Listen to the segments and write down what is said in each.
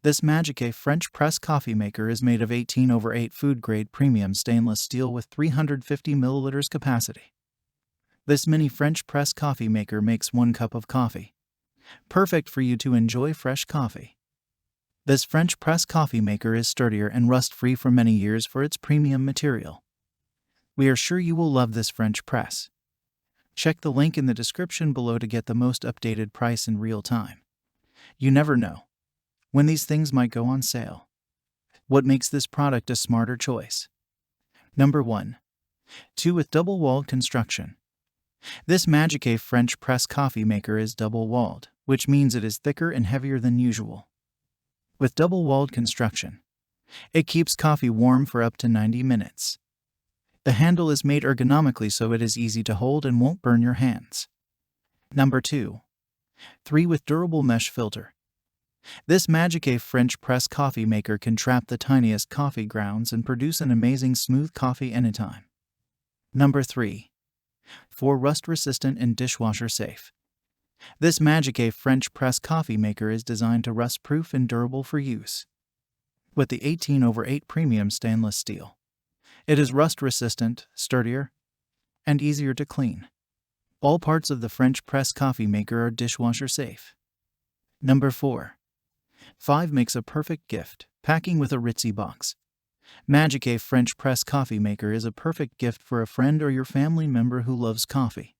This Magicafe French Press Coffee maker is made of 18/8 food-grade premium stainless steel with 350 milliliters capacity. This mini French press coffee maker makes 1 cup of coffee, perfect for you to enjoy fresh coffee. This French press coffee maker is sturdier and rust-free for many years for its premium material. We are sure you will love this French press. Check the link in the description below to get the most updated price in real time. You never know when these things might go on sale. What makes this product a smarter choice? Number 1. 2 with double-walled construction. This Magicafe French press coffee maker is double-walled, which means it is thicker and heavier than usual. With double-walled construction, it keeps coffee warm for up to 90 minutes. The handle is made ergonomically so it is easy to hold and won't burn your hands. Number 2. 3 with durable mesh filter. This Magicafe French press coffee maker can trap the tiniest coffee grounds and produce an amazing smooth coffee anytime. Number 3. 4 rust-resistant and dishwasher safe. This Magicafe French press coffee maker is designed to rust-proof and durable for use. With the 18/8 premium stainless steel, it is rust-resistant, sturdier, and easier to clean. All parts of the French press coffee maker are dishwasher safe. Number 4. 5 makes a perfect gift, packing with a ritzy box. Magicafe French press coffee maker is a perfect gift for a friend or your family member who loves coffee.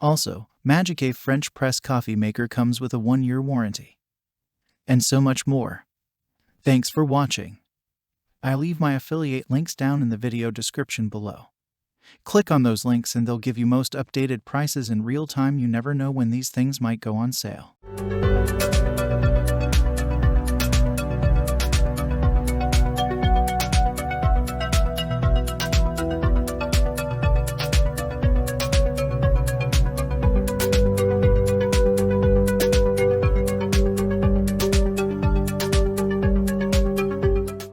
Also, Magicafe French press coffee maker comes with a 1-year warranty. And so much more. Thanks for watching. I'll leave my affiliate links down in the video description below. Click on those links and they'll give you most updated prices in real time. You never know when these things might go on sale.